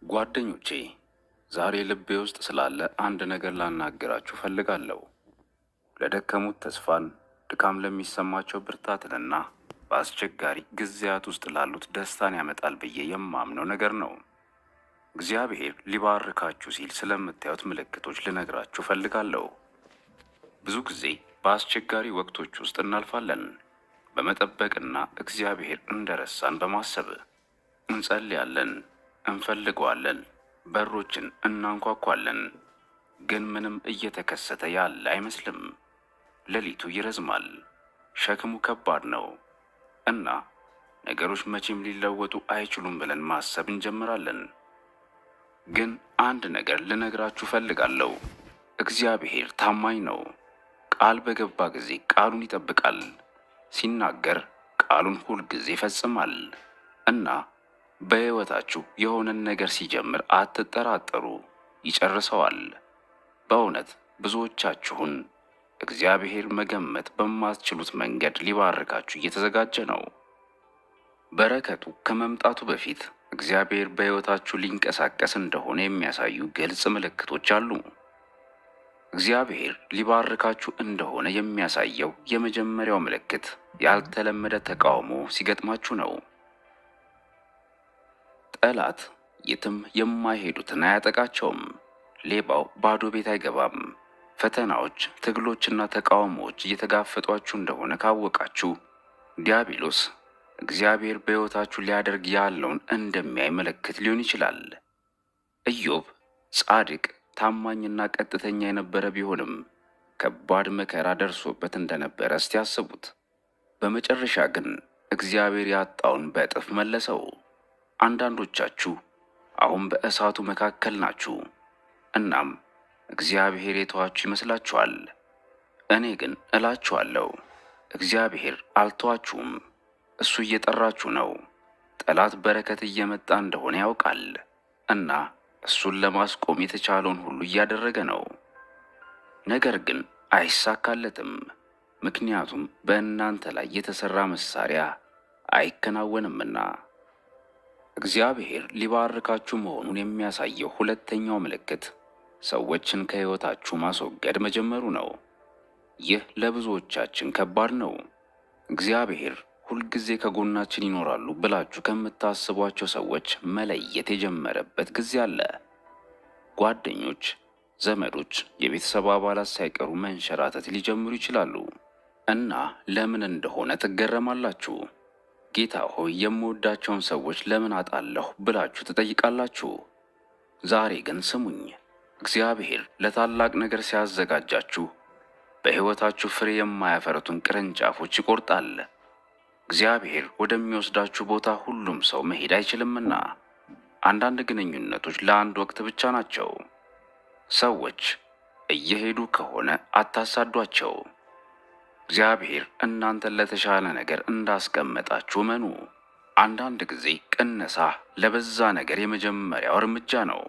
ጓደኞቼ ዛሬ ልቤ ውስጥ ስላለ አንድ ነገር ላናገራችሁ ፈልጋለሁ። ለደከሙት ተስፋን፣ ድካም ለሚሰማቸው ብርታትንና በአስቸጋሪ ጊዜያት ውስጥ ላሉት ደስታን ያመጣል ብዬ የማምነው ነገር ነው። እግዚአብሔር ሊባርካችሁ ሲል ስለምታዩት ምልክቶች ልነግራችሁ ፈልጋለሁ። ብዙ ጊዜ በአስቸጋሪ ወቅቶች ውስጥ እናልፋለን። በመጠበቅና እግዚአብሔር እንደረሳን በማሰብ እንጸልያለን፣ እንፈልገዋለን፣ በሮችን እናንኳኳለን። ግን ምንም እየተከሰተ ያለ አይመስልም። ሌሊቱ ይረዝማል፣ ሸክሙ ከባድ ነው እና ነገሮች መቼም ሊለወጡ አይችሉም ብለን ማሰብ እንጀምራለን። ግን አንድ ነገር ልነግራችሁ ፈልጋለሁ። እግዚአብሔር ታማኝ ነው። ቃል በገባ ጊዜ ቃሉን ይጠብቃል። ሲናገር ቃሉን ሁል ጊዜ ይፈጽማል እና በሕይወታችሁ የሆነን ነገር ሲጀምር አትጠራጠሩ፣ ይጨርሰዋል። በእውነት ብዙዎቻችሁን እግዚአብሔር መገመት በማትችሉት መንገድ ሊባርካችሁ እየተዘጋጀ ነው። በረከቱ ከመምጣቱ በፊት እግዚአብሔር በሕይወታችሁ ሊንቀሳቀስ እንደሆነ የሚያሳዩ ግልጽ ምልክቶች አሉ። እግዚአብሔር ሊባርካችሁ እንደሆነ የሚያሳየው የመጀመሪያው ምልክት ያልተለመደ ተቃውሞ ሲገጥማችሁ ነው። ጠላት የትም የማይሄዱትን አያጠቃቸውም። ሌባው ባዶ ቤት አይገባም። ፈተናዎች፣ ትግሎችና ተቃውሞዎች እየተጋፈጧችሁ እንደሆነ ካወቃችሁ ዲያብሎስ እግዚአብሔር በሕይወታችሁ ሊያደርግ ያለውን እንደሚያይ ምልክት ሊሆን ይችላል። ኢዮብ ጻድቅ፣ ታማኝና ቀጥተኛ የነበረ ቢሆንም ከባድ መከራ ደርሶበት እንደነበረ እስቲ ያስቡት። በመጨረሻ ግን እግዚአብሔር ያጣውን በእጥፍ መለሰው። አንዳንዶቻችሁ አሁን በእሳቱ መካከል ናችሁ። እናም እግዚአብሔር የተዋችሁ ይመስላችኋል። እኔ ግን እላችኋለሁ እግዚአብሔር አልተዋችሁም። እሱ እየጠራችሁ ነው። ጠላት በረከት እየመጣ እንደሆነ ያውቃል እና እሱን ለማስቆም የተቻለውን ሁሉ እያደረገ ነው። ነገር ግን አይሳካለትም። ምክንያቱም በእናንተ ላይ የተሰራ መሳሪያ አይከናወንምና። እግዚአብሔር ሊባርካችሁ መሆኑን የሚያሳየው ሁለተኛው ምልክት ሰዎችን ከሕይወታችሁ ማስወገድ መጀመሩ ነው። ይህ ለብዙዎቻችን ከባድ ነው። እግዚአብሔር ሁልጊዜ ከጎናችን ይኖራሉ ብላችሁ ከምታስቧቸው ሰዎች መለየት የጀመረበት ጊዜ አለ። ጓደኞች፣ ዘመዶች፣ የቤተሰብ አባላት ሳይቀሩ መንሸራተት ሊጀምሩ ይችላሉ እና ለምን እንደሆነ ትገረማላችሁ። ጌታ ሆይ የምወዳቸውን ሰዎች ለምን አጣለሁ ብላችሁ ትጠይቃላችሁ። ዛሬ ግን ስሙኝ፣ እግዚአብሔር ለታላቅ ነገር ሲያዘጋጃችሁ በሕይወታችሁ ፍሬ የማያፈሩትን ቅርንጫፎች ይቆርጣል። እግዚአብሔር ወደሚወስዳችሁ ቦታ ሁሉም ሰው መሄድ አይችልምና አንዳንድ ግንኙነቶች ለአንድ ወቅት ብቻ ናቸው። ሰዎች እየሄዱ ከሆነ አታሳዷቸው። እግዚአብሔር እናንተን ለተሻለ ነገር እንዳስቀመጣችሁ እመኑ። አንዳንድ ጊዜ ቅነሳ ለበዛ ነገር የመጀመሪያው እርምጃ ነው።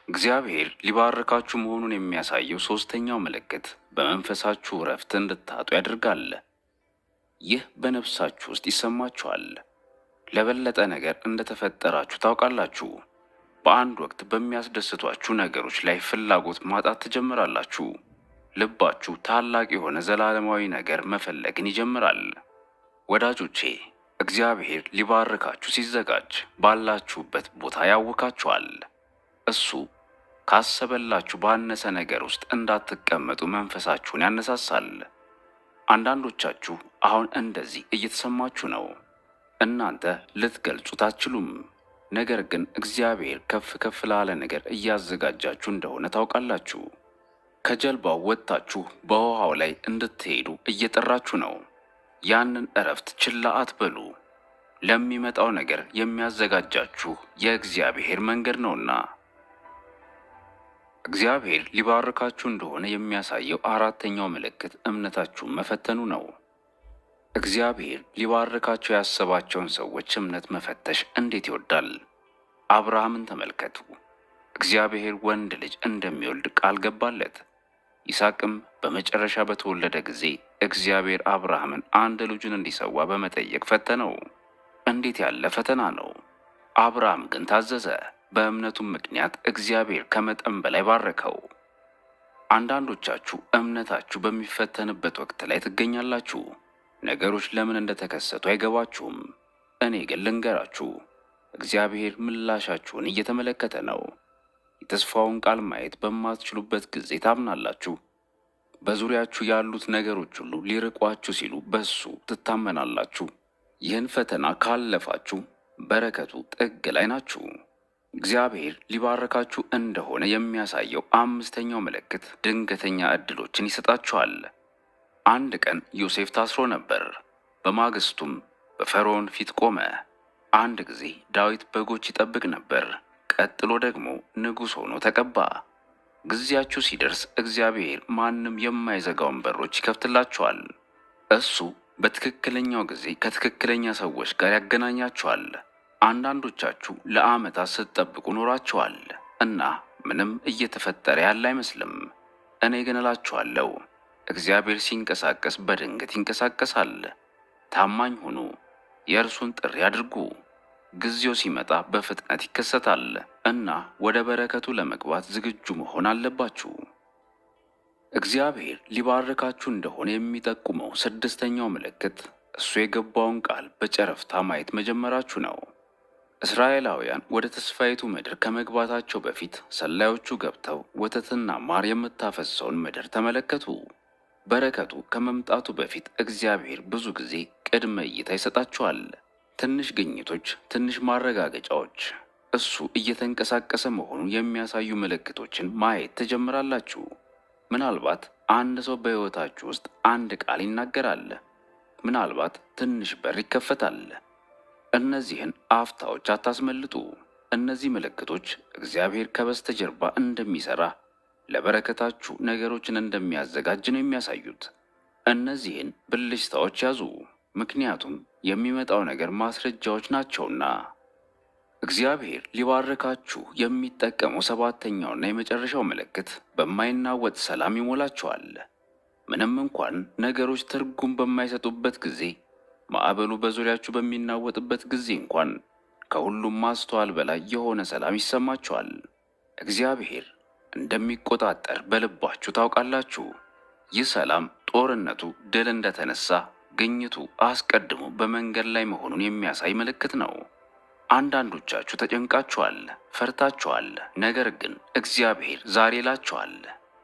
እግዚአብሔር ሊባርካችሁ መሆኑን የሚያሳየው ሦስተኛው ምልክት በመንፈሳችሁ እረፍት እንድታጡ ያደርጋል። ይህ በነፍሳችሁ ውስጥ ይሰማችኋል። ለበለጠ ነገር እንደተፈጠራችሁ ታውቃላችሁ። በአንድ ወቅት በሚያስደስቷችሁ ነገሮች ላይ ፍላጎት ማጣት ትጀምራላችሁ። ልባችሁ ታላቅ የሆነ ዘላለማዊ ነገር መፈለግን ይጀምራል። ወዳጆቼ፣ እግዚአብሔር ሊባርካችሁ ሲዘጋጅ ባላችሁበት ቦታ ያውካችኋል። እሱ ካሰበላችሁ ባነሰ ነገር ውስጥ እንዳትቀመጡ መንፈሳችሁን ያነሳሳል። አንዳንዶቻችሁ አሁን እንደዚህ እየተሰማችሁ ነው። እናንተ ልትገልጹት አትችሉም። ነገር ግን እግዚአብሔር ከፍ ከፍ ላለ ነገር እያዘጋጃችሁ እንደሆነ ታውቃላችሁ። ከጀልባው ወጥታችሁ በውሃው ላይ እንድትሄዱ እየጠራችሁ ነው። ያንን እረፍት ችላ አትበሉ። ለሚመጣው ነገር የሚያዘጋጃችሁ የእግዚአብሔር መንገድ ነውና። እግዚአብሔር ሊባርካችሁ እንደሆነ የሚያሳየው አራተኛው ምልክት እምነታችሁን መፈተኑ ነው። እግዚአብሔር ሊባርካቸው ያሰባቸውን ሰዎች እምነት መፈተሽ እንዴት ይወዳል! አብርሃምን ተመልከቱ። እግዚአብሔር ወንድ ልጅ እንደሚወልድ ቃል ገባለት። ይስሐቅም በመጨረሻ በተወለደ ጊዜ እግዚአብሔር አብርሃምን አንድ ልጁን እንዲሰዋ በመጠየቅ ፈተነው። እንዴት ያለ ፈተና ነው! አብርሃም ግን ታዘዘ። በእምነቱም ምክንያት እግዚአብሔር ከመጠን በላይ ባረከው። አንዳንዶቻችሁ እምነታችሁ በሚፈተንበት ወቅት ላይ ትገኛላችሁ። ነገሮች ለምን እንደተከሰቱ አይገባችሁም። እኔ ግን ልንገራችሁ፣ እግዚአብሔር ምላሻችሁን እየተመለከተ ነው። የተስፋውን ቃል ማየት በማትችሉበት ጊዜ ታምናላችሁ። በዙሪያችሁ ያሉት ነገሮች ሁሉ ሊርቋችሁ ሲሉ በሱ ትታመናላችሁ። ይህን ፈተና ካለፋችሁ በረከቱ ጥግ ላይ ናችሁ። እግዚአብሔር ሊባረካችሁ እንደሆነ የሚያሳየው አምስተኛው ምልክት ድንገተኛ ዕድሎችን ይሰጣችኋል። አንድ ቀን ዮሴፍ ታስሮ ነበር። በማግስቱም በፈርዖን ፊት ቆመ። አንድ ጊዜ ዳዊት በጎች ይጠብቅ ነበር። ቀጥሎ ደግሞ ንጉሥ ሆኖ ተቀባ። ጊዜያችሁ ሲደርስ እግዚአብሔር ማንም የማይዘጋውን በሮች ይከፍትላችኋል። እሱ በትክክለኛው ጊዜ ከትክክለኛ ሰዎች ጋር ያገናኛችኋል። አንዳንዶቻችሁ ለዓመታት ስትጠብቁ ኖራችኋል እና ምንም እየተፈጠረ ያለ አይመስልም። እኔ ግን እላችኋለሁ፣ እግዚአብሔር ሲንቀሳቀስ በድንገት ይንቀሳቀሳል። ታማኝ ሁኑ፣ የእርሱን ጥሪ አድርጉ። ጊዜው ሲመጣ በፍጥነት ይከሰታል እና ወደ በረከቱ ለመግባት ዝግጁ መሆን አለባችሁ። እግዚአብሔር ሊባርካችሁ እንደሆነ የሚጠቁመው ስድስተኛው ምልክት እሱ የገባውን ቃል በጨረፍታ ማየት መጀመራችሁ ነው። እስራኤላውያን ወደ ተስፋይቱ ምድር ከመግባታቸው በፊት ሰላዮቹ ገብተው ወተትና ማር የምታፈሰውን ምድር ተመለከቱ። በረከቱ ከመምጣቱ በፊት እግዚአብሔር ብዙ ጊዜ ቅድመ እይታ ይሰጣችኋል። ትንሽ ግኝቶች፣ ትንሽ ማረጋገጫዎች፣ እሱ እየተንቀሳቀሰ መሆኑን የሚያሳዩ ምልክቶችን ማየት ትጀምራላችሁ። ምናልባት አንድ ሰው በሕይወታችሁ ውስጥ አንድ ቃል ይናገራል። ምናልባት ትንሽ በር ይከፈታል። እነዚህን አፍታዎች አታስመልጡ። እነዚህ ምልክቶች እግዚአብሔር ከበስተጀርባ እንደሚሠራ፣ ለበረከታችሁ ነገሮችን እንደሚያዘጋጅ ነው የሚያሳዩት። እነዚህን ብልጭታዎች ያዙ፣ ምክንያቱም የሚመጣው ነገር ማስረጃዎች ናቸውና። እግዚአብሔር ሊባርካችሁ የሚጠቀመው ሰባተኛውና የመጨረሻው ምልክት በማይናወጥ ሰላም ይሞላችኋል። ምንም እንኳን ነገሮች ትርጉም በማይሰጡበት ጊዜ፣ ማዕበሉ በዙሪያችሁ በሚናወጥበት ጊዜ እንኳን ከሁሉም ማስተዋል በላይ የሆነ ሰላም ይሰማችኋል። እግዚአብሔር እንደሚቆጣጠር በልባችሁ ታውቃላችሁ። ይህ ሰላም ጦርነቱ ድል እንደተነሳ ግኝቱ አስቀድሞ በመንገድ ላይ መሆኑን የሚያሳይ ምልክት ነው። አንዳንዶቻችሁ ተጨንቃችኋል፣ ፈርታችኋል። ነገር ግን እግዚአብሔር ዛሬ ይላችኋል፣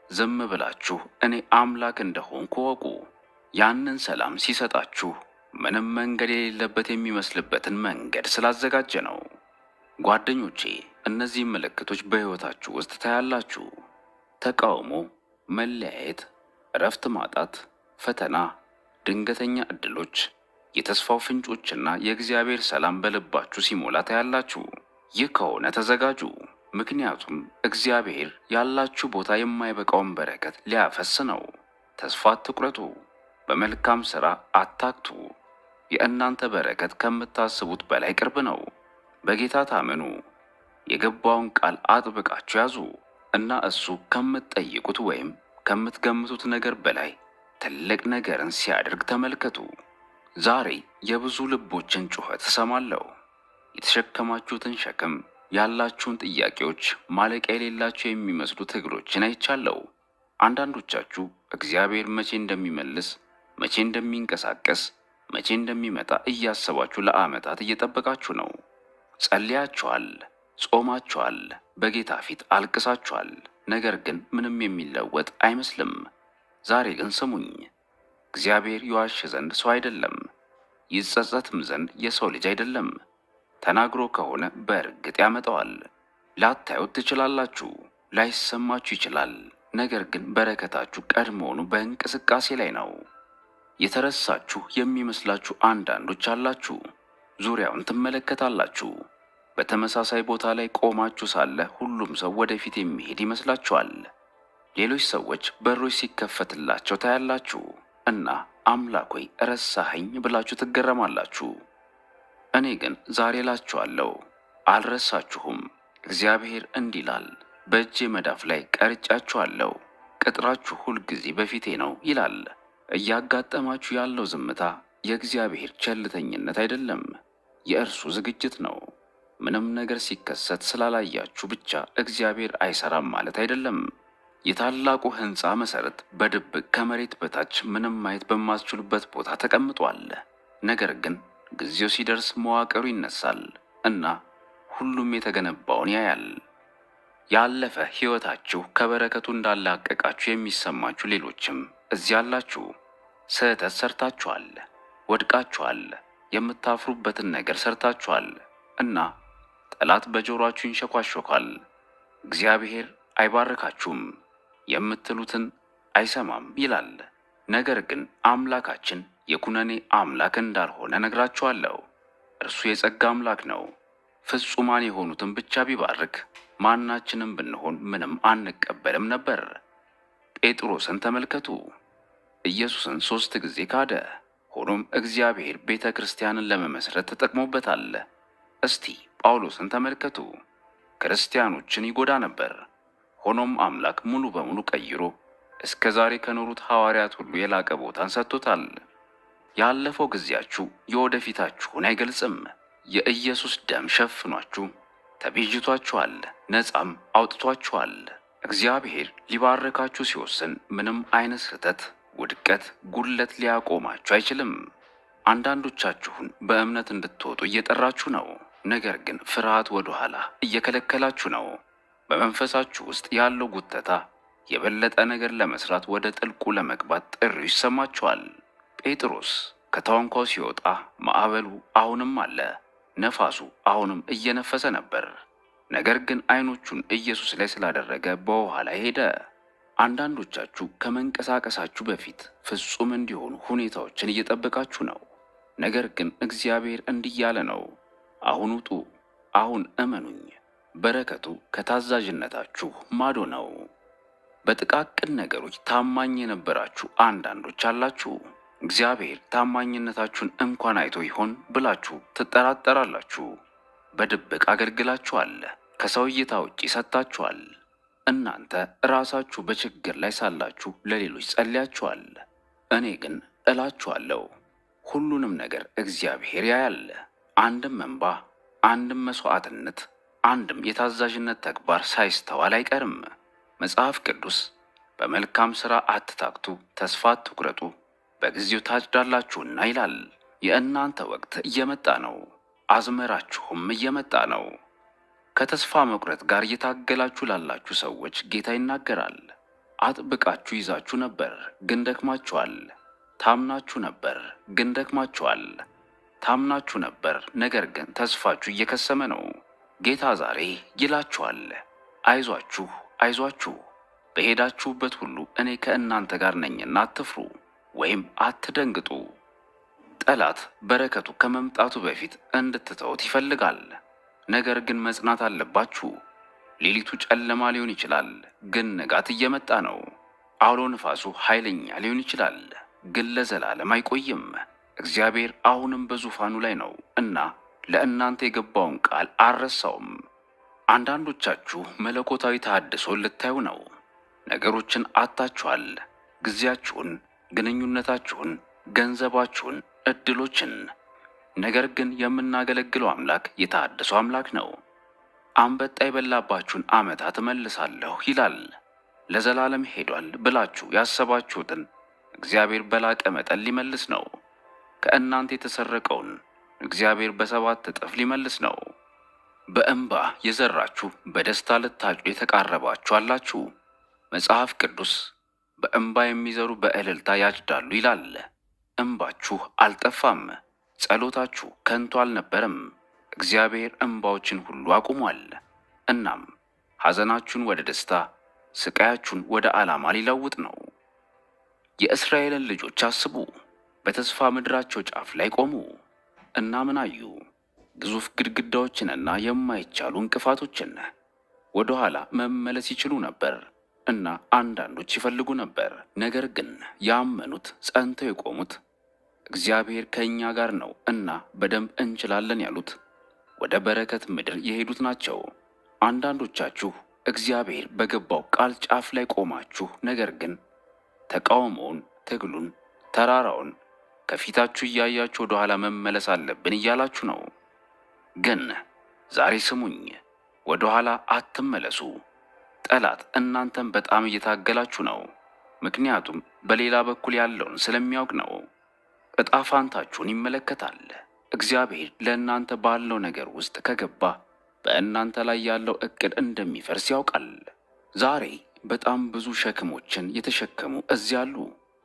ዝም ብላችሁ እኔ አምላክ እንደሆንኩ እወቁ። ያንን ሰላም ሲሰጣችሁ ምንም መንገድ የሌለበት የሚመስልበትን መንገድ ስላዘጋጀ ነው። ጓደኞቼ፣ እነዚህ ምልክቶች በሕይወታችሁ ውስጥ ታያላችሁ። ተቃውሞ፣ መለያየት፣ እረፍት ማጣት፣ ፈተና፣ ድንገተኛ ዕድሎች፣ የተስፋው ፍንጮችና የእግዚአብሔር ሰላም በልባችሁ ሲሞላ ታያላችሁ። ይህ ከሆነ ተዘጋጁ፣ ምክንያቱም እግዚአብሔር ያላችሁ ቦታ የማይበቃውን በረከት ሊያፈስ ነው። ተስፋ አትቁረጡ፣ በመልካም ሥራ አታክቱ። የእናንተ በረከት ከምታስቡት በላይ ቅርብ ነው። በጌታ ታመኑ፣ የገባውን ቃል አጥብቃችሁ ያዙ እና እሱ ከምትጠይቁት ወይም ከምትገምቱት ነገር በላይ ትልቅ ነገርን ሲያደርግ ተመልከቱ። ዛሬ የብዙ ልቦችን ጩኸት እሰማለሁ። የተሸከማችሁትን ሸክም፣ ያላችሁን ጥያቄዎች፣ ማለቂያ የሌላቸው የሚመስሉ ትግሎችን አይቻለሁ። አንዳንዶቻችሁ እግዚአብሔር መቼ እንደሚመልስ፣ መቼ እንደሚንቀሳቀስ፣ መቼ እንደሚመጣ እያሰባችሁ ለዓመታት እየጠበቃችሁ ነው። ጸልያችኋል፣ ጾማችኋል፣ በጌታ ፊት አልቅሳችኋል። ነገር ግን ምንም የሚለወጥ አይመስልም። ዛሬ ግን ስሙኝ፣ እግዚአብሔር ይዋሽ ዘንድ ሰው አይደለም፣ ይጸጸትም ዘንድ የሰው ልጅ አይደለም። ተናግሮ ከሆነ በእርግጥ ያመጣዋል። ላታዩት ትችላላችሁ፣ ላይሰማችሁ ይችላል። ነገር ግን በረከታችሁ ቀድሞውኑ በእንቅስቃሴ ላይ ነው። የተረሳችሁ የሚመስላችሁ አንዳንዶች አላችሁ። ዙሪያውን ትመለከታላችሁ። በተመሳሳይ ቦታ ላይ ቆማችሁ ሳለ ሁሉም ሰው ወደፊት የሚሄድ ይመስላችኋል። ሌሎች ሰዎች በሮች ሲከፈትላቸው ታያላችሁ እና አምላክ ሆይ ረሳኸኝ ብላችሁ ትገረማላችሁ። እኔ ግን ዛሬ እላችኋለሁ አልረሳችሁም። እግዚአብሔር እንዲህ ይላል፣ በእጄ መዳፍ ላይ ቀርጫችኋለሁ፣ ቅጥራችሁ ሁልጊዜ በፊቴ ነው ይላል። እያጋጠማችሁ ያለው ዝምታ የእግዚአብሔር ቸልተኝነት አይደለም፣ የእርሱ ዝግጅት ነው። ምንም ነገር ሲከሰት ስላላያችሁ ብቻ እግዚአብሔር አይሰራም ማለት አይደለም። የታላቁ ሕንፃ መሠረት በድብቅ ከመሬት በታች ምንም ማየት በማትችሉበት ቦታ ተቀምጧል። ነገር ግን ጊዜው ሲደርስ መዋቅሩ ይነሳል እና ሁሉም የተገነባውን ያያል። ያለፈ ሕይወታችሁ ከበረከቱ እንዳላቀቃችሁ የሚሰማችሁ ሌሎችም እዚህ አላችሁ። ስህተት ሰርታችኋል፣ ወድቃችኋል፣ የምታፍሩበትን ነገር ሰርታችኋል እና ጠላት በጆሮአችሁ ይንሸኳሾካል። እግዚአብሔር አይባርካችሁም፣ የምትሉትን አይሰማም ይላል። ነገር ግን አምላካችን የኩነኔ አምላክ እንዳልሆነ ነግራችኋለሁ። እርሱ የጸጋ አምላክ ነው። ፍጹማን የሆኑትን ብቻ ቢባርክ ማናችንም ብንሆን ምንም አንቀበልም ነበር። ጴጥሮስን ተመልከቱ። ኢየሱስን 3 ጊዜ ካደ። ሆኖም እግዚአብሔር ቤተ ክርስቲያንን ለመመስረት ተጠቅሞበታል። እስቲ ጳውሎስን ተመልከቱ። ክርስቲያኖችን ይጎዳ ነበር። ሆኖም አምላክ ሙሉ በሙሉ ቀይሮ እስከ ዛሬ ከኖሩት ሐዋርያት ሁሉ የላቀ ቦታን ሰጥቶታል። ያለፈው ጊዜያችሁ የወደፊታችሁን አይገልጽም። የኢየሱስ ደም ሸፍኗችሁ ተቤዥቷችኋል፣ ነፃም አውጥቷችኋል። እግዚአብሔር ሊባርካችሁ ሲወስን ምንም አይነት ስህተት፣ ውድቀት፣ ጉድለት ሊያቆማችሁ አይችልም። አንዳንዶቻችሁን በእምነት እንድትወጡ እየጠራችሁ ነው። ነገር ግን ፍርሃት ወደ ኋላ እየከለከላችሁ ነው። በመንፈሳችሁ ውስጥ ያለው ጉተታ የበለጠ ነገር ለመስራት ወደ ጥልቁ ለመግባት ጥሪው ይሰማችኋል። ጴጥሮስ ከታንኳው ሲወጣ ማዕበሉ አሁንም አለ፣ ነፋሱ አሁንም እየነፈሰ ነበር። ነገር ግን አይኖቹን ኢየሱስ ላይ ስላደረገ በውሃ ላይ ሄደ። አንዳንዶቻችሁ ከመንቀሳቀሳችሁ በፊት ፍጹም እንዲሆኑ ሁኔታዎችን እየጠበቃችሁ ነው። ነገር ግን እግዚአብሔር እንዲህ እያለ ነው፣ አሁን ውጡ፣ አሁን እመኑኝ። በረከቱ ከታዛዥነታችሁ ማዶ ነው። በጥቃቅን ነገሮች ታማኝ የነበራችሁ አንዳንዶች አላችሁ። እግዚአብሔር ታማኝነታችሁን እንኳን አይቶ ይሆን ብላችሁ ትጠራጠራላችሁ። በድብቅ አገልግላችኋል፣ ከሰው እይታ ውጪ ሰጥታችኋል። እናንተ ራሳችሁ በችግር ላይ ሳላችሁ ለሌሎች ጸልያችኋል። እኔ ግን እላችኋለሁ ሁሉንም ነገር እግዚአብሔር ያያል። አንድም እንባ፣ አንድም መሥዋዕትነት፣ አንድም የታዛዥነት ተግባር ሳይስተዋል አይቀርም። መጽሐፍ ቅዱስ በመልካም ሥራ አትታክቱ፣ ተስፋ አትቁረጡ፣ በጊዜው ታጭዳላችሁና ይላል። የእናንተ ወቅት እየመጣ ነው፣ አዝመራችሁም እየመጣ ነው። ከተስፋ መቁረጥ ጋር እየታገላችሁ ላላችሁ ሰዎች ጌታ ይናገራል። አጥብቃችሁ ይዛችሁ ነበር፣ ግን ደክማችኋል። ታምናችሁ ነበር፣ ግን ደክማችኋል። ታምናችሁ ነበር፣ ነገር ግን ተስፋችሁ እየከሰመ ነው። ጌታ ዛሬ ይላችኋል፣ አይዟችሁ፣ አይዟችሁ፣ በሄዳችሁበት ሁሉ እኔ ከእናንተ ጋር ነኝና አትፍሩ ወይም አትደንግጡ። ጠላት በረከቱ ከመምጣቱ በፊት እንድትተውት ይፈልጋል። ነገር ግን መጽናት አለባችሁ። ሌሊቱ ጨለማ ሊሆን ይችላል፣ ግን ንጋት እየመጣ ነው። አውሎ ነፋሱ ኃይለኛ ሊሆን ይችላል፣ ግን ለዘላለም አይቆይም። እግዚአብሔር አሁንም በዙፋኑ ላይ ነው እና ለእናንተ የገባውን ቃል አልረሳውም። አንዳንዶቻችሁ መለኮታዊ ተሐድሶን ልታዩ ነው። ነገሮችን አጥታችኋል። ጊዜያችሁን፣ ግንኙነታችሁን፣ ገንዘባችሁን፣ ዕድሎችን። ነገር ግን የምናገለግለው አምላክ የተሐድሶ አምላክ ነው። አንበጣ የበላባችሁን ዓመታት እመልሳለሁ ይላል። ለዘላለም ሄዷል ብላችሁ ያሰባችሁትን እግዚአብሔር በላቀ መጠን ሊመልስ ነው። ከእናንተ የተሰረቀውን እግዚአብሔር በ7 እጥፍ ሊመልስ ነው። በእንባ የዘራችሁ በደስታ ልታጭዱ የተቃረባችሁ አላችሁ። መጽሐፍ ቅዱስ በእንባ የሚዘሩ በእልልታ ያጭዳሉ ይላል። እንባችሁ አልጠፋም፣ ጸሎታችሁ ከንቱ አልነበረም። እግዚአብሔር እንባዎችን ሁሉ አቁሟል። እናም ሐዘናችሁን ወደ ደስታ፣ ስቃያችሁን ወደ ዓላማ ሊለውጥ ነው። የእስራኤልን ልጆች አስቡ። በተስፋ ምድራቸው ጫፍ ላይ ቆሙ እና ምን አዩ? ግዙፍ ግድግዳዎችንና የማይቻሉ እንቅፋቶችን። ወደ ኋላ መመለስ ይችሉ ነበር እና አንዳንዶች ይፈልጉ ነበር። ነገር ግን ያመኑት፣ ጸንተው የቆሙት፣ እግዚአብሔር ከእኛ ጋር ነው እና በደንብ እንችላለን ያሉት ወደ በረከት ምድር የሄዱት ናቸው። አንዳንዶቻችሁ እግዚአብሔር በገባው ቃል ጫፍ ላይ ቆማችሁ፣ ነገር ግን ተቃውሞውን፣ ትግሉን፣ ተራራውን ከፊታችሁ እያያችሁ ወደ ኋላ መመለስ አለብን እያላችሁ ነው። ግን ዛሬ ስሙኝ፣ ወደ ኋላ አትመለሱ። ጠላት እናንተን በጣም እየታገላችሁ ነው። ምክንያቱም በሌላ በኩል ያለውን ስለሚያውቅ ነው። ዕጣ ፋንታችሁን ይመለከታል። እግዚአብሔር ለእናንተ ባለው ነገር ውስጥ ከገባ በእናንተ ላይ ያለው ዕቅድ እንደሚፈርስ ያውቃል። ዛሬ በጣም ብዙ ሸክሞችን የተሸከሙ እዚያ አሉ።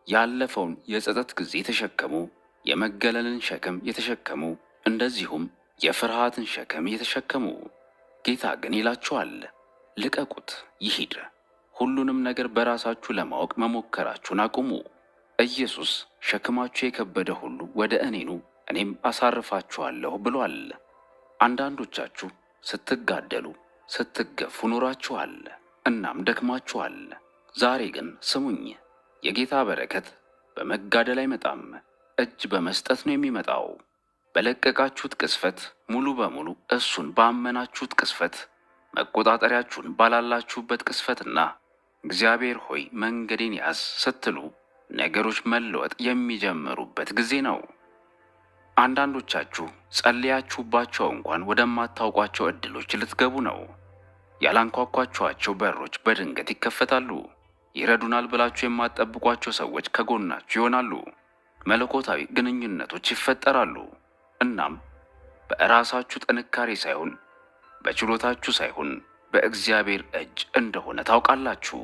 ያለፈውን የጸጸት ጊዜ የተሸከሙ፣ የመገለልን ሸክም የተሸከሙ፣ እንደዚሁም የፍርሃትን ሸክም የተሸከሙ። ጌታ ግን ይላችኋል፣ ልቀቁት፣ ይሂድ። ሁሉንም ነገር በራሳችሁ ለማወቅ መሞከራችሁን አቁሙ። ኢየሱስ ሸክማችሁ የከበደ ሁሉ ወደ እኔ ኑ፣ እኔም አሳርፋችኋለሁ ብሏል። አንዳንዶቻችሁ ስትጋደሉ፣ ስትገፉ ኖራችኋል፣ እናም ደክማችኋል። ዛሬ ግን ስሙኝ፣ የጌታ በረከት በመጋደል አይመጣም፣ እጅ በመስጠት ነው የሚመጣው። በለቀቃችሁት ቅስፈት፣ ሙሉ በሙሉ እሱን ባመናችሁት ቅስፈት፣ መቆጣጠሪያችሁን ባላላችሁበት ቅስፈትና እግዚአብሔር ሆይ መንገዴን ያዝ ስትሉ ነገሮች መለወጥ የሚጀምሩበት ጊዜ ነው። አንዳንዶቻችሁ ጸልያችሁባቸው እንኳን ወደማታውቋቸው ዕድሎች ልትገቡ ነው። ያላንኳኳችኋቸው በሮች በድንገት ይከፈታሉ። ይረዱናል ብላችሁ የማትጠብቋቸው ሰዎች ከጎናችሁ ይሆናሉ። መለኮታዊ ግንኙነቶች ይፈጠራሉ። እናም በራሳችሁ ጥንካሬ ሳይሆን በችሎታችሁ ሳይሆን በእግዚአብሔር እጅ እንደሆነ ታውቃላችሁ።